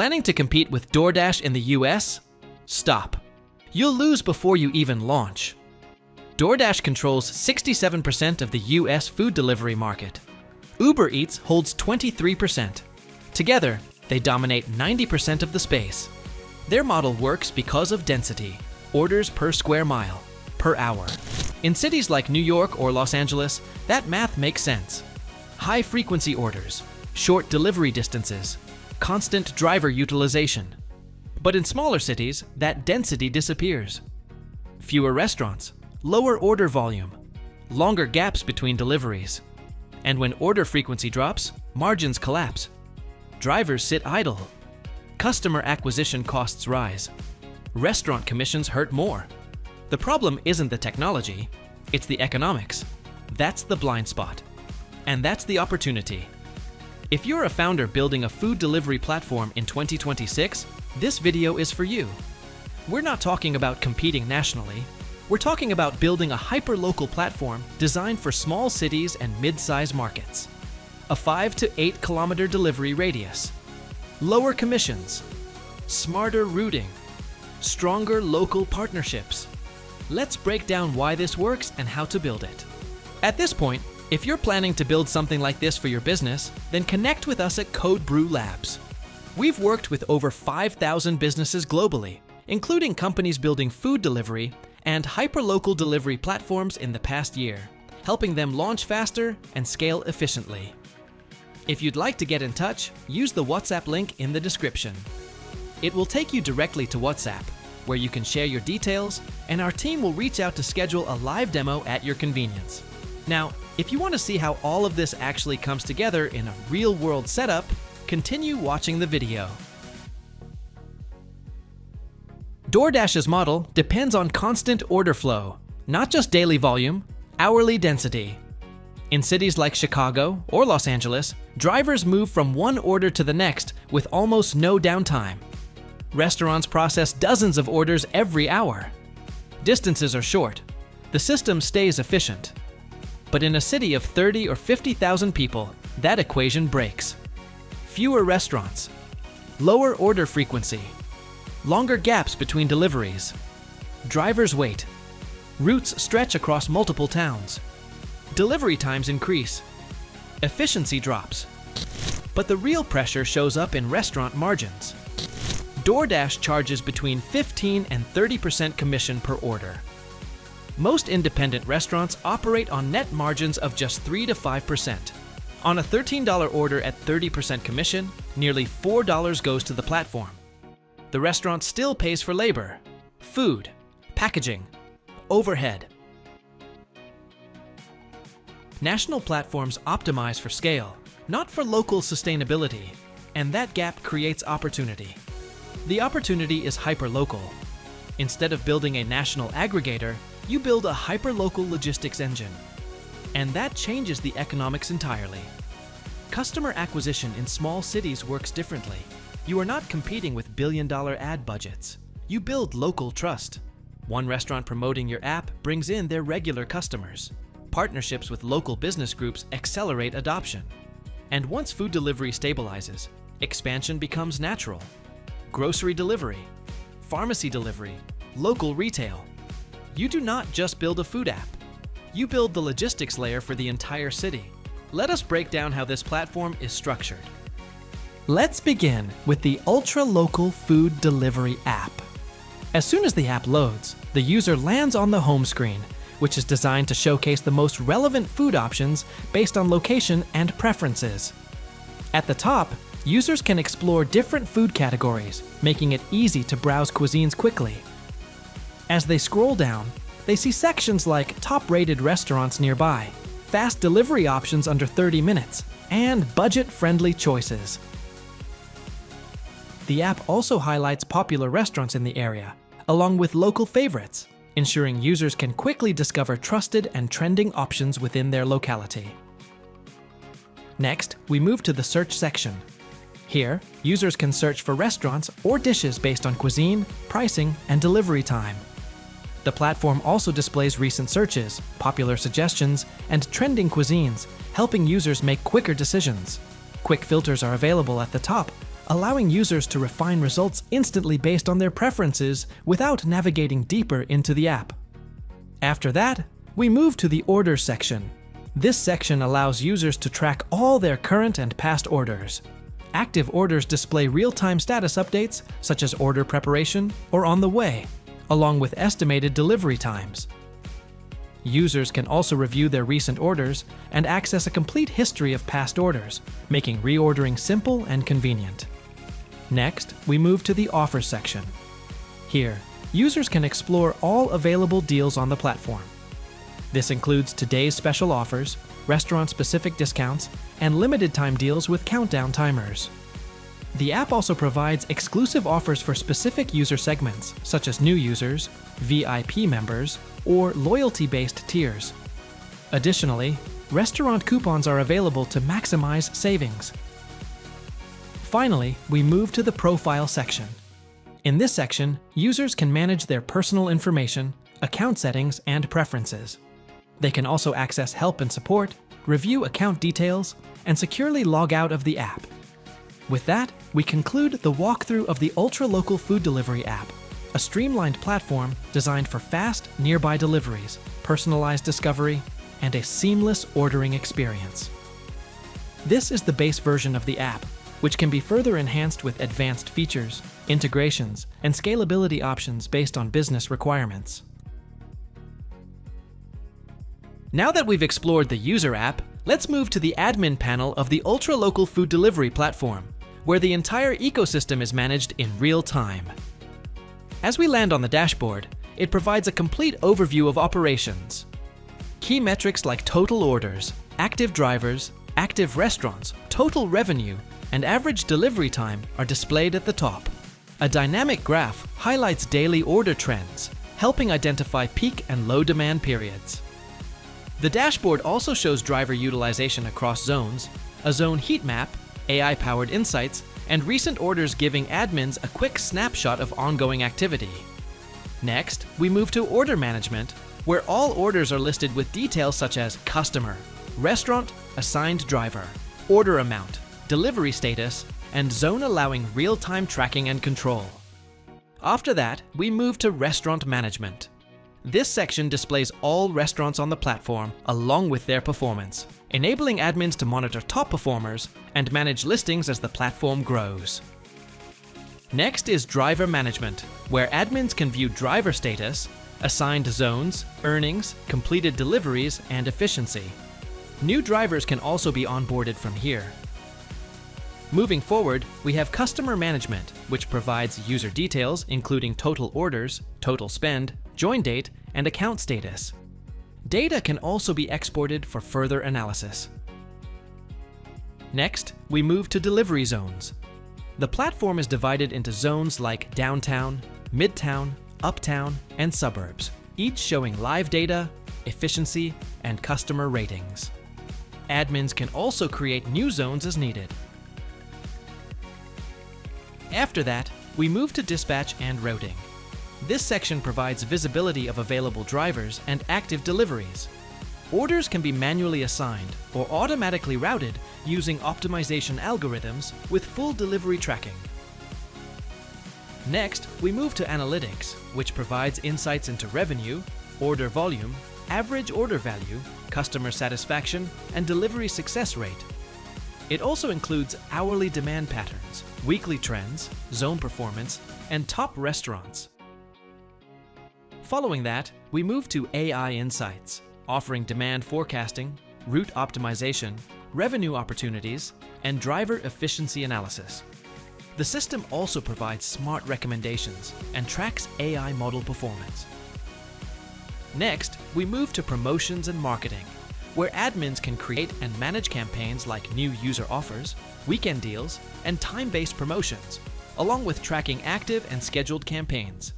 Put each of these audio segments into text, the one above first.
Planning to compete with DoorDash in the US? Stop. You'll lose before you even launch. DoorDash controls 67% of the US food delivery market. Uber Eats holds 23%. Together, they dominate 90% of the space. Their model works because of density, orders per square mile, per hour. In cities like New York or Los Angeles, that math makes sense. High-frequency orders, short delivery distances, constant driver utilization. But in smaller cities, that density disappears. Fewer restaurants, lower order volume, longer gaps between deliveries. And when order frequency drops, margins collapse. Drivers sit idle. Customer acquisition costs rise. Restaurant commissions hurt more. The problem isn't the technology, it's the economics. That's the blind spot. And that's the opportunity. If you're a founder building a food delivery platform in 2026, this video is for you. We're not talking about competing nationally. We're talking about building a hyperlocal platform designed for small cities and mid-size markets. A 5 to 8 kilometer delivery radius. Lower commissions. Smarter routing. Stronger local partnerships. Let's break down why this works and how to build it. At this point, if you're planning to build something like this for your business, then connect with us at CodeBrew Labs. We've worked with over 5,000 businesses globally, including companies building food delivery and hyperlocal delivery platforms in the past year, helping them launch faster and scale efficiently. If you'd like to get in touch, use the WhatsApp link in the description. It will take you directly to WhatsApp, where you can share your details, and our team will reach out to schedule a live demo at your convenience. Now, if you want to see how all of this actually comes together in a real-world setup, continue watching the video. DoorDash's model depends on constant order flow, not just daily volume, hourly density. In cities like Chicago or Los Angeles, drivers move from one order to the next with almost no downtime. Restaurants process dozens of orders every hour. Distances are short. The system stays efficient. But in a city of 30 or 50,000 people, that equation breaks. Fewer restaurants, lower order frequency, longer gaps between deliveries. Drivers wait. Routes stretch across multiple towns. Delivery times increase. Efficiency drops. But the real pressure shows up in restaurant margins. DoorDash charges between 15 and 30% commission per order. Most independent restaurants operate on net margins of just 3 to 5%. On a $13 order at 30% commission, nearly $4 goes to the platform. The restaurant still pays for labor, food, packaging, overhead. National platforms optimize for scale, not for local sustainability, and that gap creates opportunity. The opportunity is hyperlocal. Instead of building a national aggregator, you build a hyperlocal logistics engine. And that changes the economics entirely. Customer acquisition in small cities works differently. You are not competing with billion-dollar ad budgets. You build local trust. One restaurant promoting your app brings in their regular customers. Partnerships with local business groups accelerate adoption. And once food delivery stabilizes, expansion becomes natural. Grocery delivery, pharmacy delivery, local retail. You do not just build a food app. You build the logistics layer for the entire city. Let us break down how this platform is structured. Let's begin with the ultra-local food delivery app. As soon as the app loads, the user lands on the home screen, which is designed to showcase the most relevant food options based on location and preferences. At the top, users can explore different food categories, making it easy to browse cuisines quickly. As they scroll down, they see sections like top-rated restaurants nearby, fast delivery options under 30 minutes, and budget-friendly choices. The app also highlights popular restaurants in the area, along with local favorites, ensuring users can quickly discover trusted and trending options within their locality. Next, we move to the search section. Here, users can search for restaurants or dishes based on cuisine, pricing, and delivery time. The platform also displays recent searches, popular suggestions, and trending cuisines, helping users make quicker decisions. Quick filters are available at the top, allowing users to refine results instantly based on their preferences without navigating deeper into the app. After that, we move to the Orders section. This section allows users to track all their current and past orders. Active orders display real-time status updates, such as order preparation or on the way, along with estimated delivery times. Users can also review their recent orders and access a complete history of past orders, making reordering simple and convenient. Next, we move to the Offers section. Here, users can explore all available deals on the platform. This includes today's special offers, restaurant-specific discounts, and limited-time deals with countdown timers. The app also provides exclusive offers for specific user segments, such as new users, VIP members, or loyalty-based tiers. Additionally, restaurant coupons are available to maximize savings. Finally, we move to the Profile section. In this section, users can manage their personal information, account settings, and preferences. They can also access help and support, review account details, and securely log out of the app. With that, we conclude the walkthrough of the ultra-local food delivery app, a streamlined platform designed for fast, nearby deliveries, personalized discovery, and a seamless ordering experience. This is the base version of the app, which can be further enhanced with advanced features, integrations, and scalability options based on business requirements. Now that we've explored the user app, let's move to the admin panel of the ultra-local food delivery platform, where the entire ecosystem is managed in real time. As we land on the dashboard, it provides a complete overview of operations. Key metrics like total orders, active drivers, active restaurants, total revenue, and average delivery time are displayed at the top. A dynamic graph highlights daily order trends, helping identify peak and low demand periods. The dashboard also shows driver utilization across zones, a zone heat map, AI-powered insights, and recent orders giving admins a quick snapshot of ongoing activity. Next, we move to order management, where all orders are listed with details such as customer, restaurant, assigned driver, order amount, delivery status, and zone allowing real-time tracking and control. After that, we move to restaurant management. This section displays all restaurants on the platform along with their performance, enabling admins to monitor top performers and manage listings as the platform grows. Next is driver management, where admins can view driver status, assigned zones, earnings, completed deliveries, and efficiency. New drivers can also be onboarded from here. Moving forward, we have customer management, which provides user details including total orders, total spend, join date, and account status. Data can also be exported for further analysis. Next, we move to delivery zones. The platform is divided into zones like downtown, midtown, uptown, and suburbs, each showing live data, efficiency, and customer ratings. Admins can also create new zones as needed. After that, we move to dispatch and routing. This section provides visibility of available drivers and active deliveries. Orders can be manually assigned or automatically routed using optimization algorithms with full delivery tracking. Next, we move to analytics, which provides insights into revenue, order volume, average order value, customer satisfaction, and delivery success rate. It also includes hourly demand patterns, weekly trends, zone performance, and top restaurants. Following that, we move to AI insights, offering demand forecasting, route optimization, revenue opportunities, and driver efficiency analysis. The system also provides smart recommendations and tracks AI model performance. Next, we move to promotions and marketing, where admins can create and manage campaigns like new user offers, weekend deals, and time-based promotions, along with tracking active and scheduled campaigns.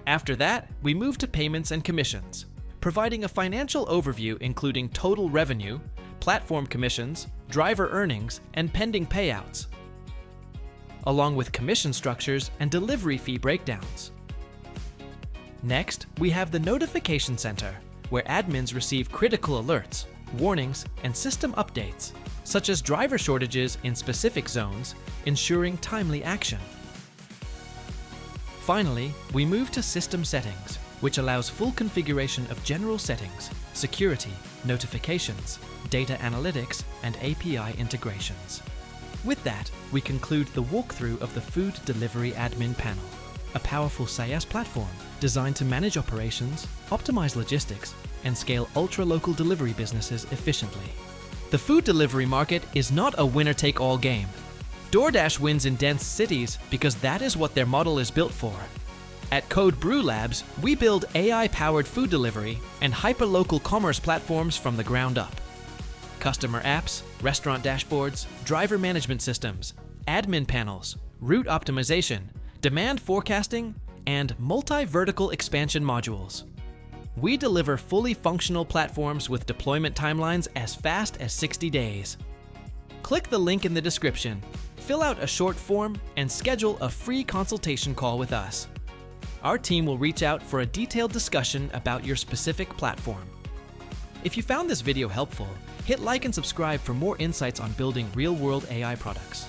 After that, we move to payments and commissions, providing a financial overview including total revenue, platform commissions, driver earnings, and pending payouts, along with commission structures and delivery fee breakdowns. Next, we have the Notification Center, where admins receive critical alerts, warnings, and system updates, such as driver shortages in specific zones, ensuring timely action. Finally, we move to system settings, which allows full configuration of general settings, security, notifications, data analytics, and API integrations. With that, we conclude the walkthrough of the Food Delivery Admin Panel, a powerful SaaS platform designed to manage operations, optimize logistics, and scale ultra-local delivery businesses efficiently. The food delivery market is not a winner-take-all game. DoorDash wins in dense cities because that is what their model is built for. At CodeBrew Labs, we build AI-powered food delivery and hyperlocal commerce platforms from the ground up. Customer apps, restaurant dashboards, driver management systems, admin panels, route optimization, demand forecasting, and multi-vertical expansion modules. We deliver fully functional platforms with deployment timelines as fast as 60 days. Click the link in the description, fill out a short form, and schedule a free consultation call with us. Our team will reach out for a detailed discussion about your specific platform. If you found this video helpful, hit like and subscribe for more insights on building real-world AI products.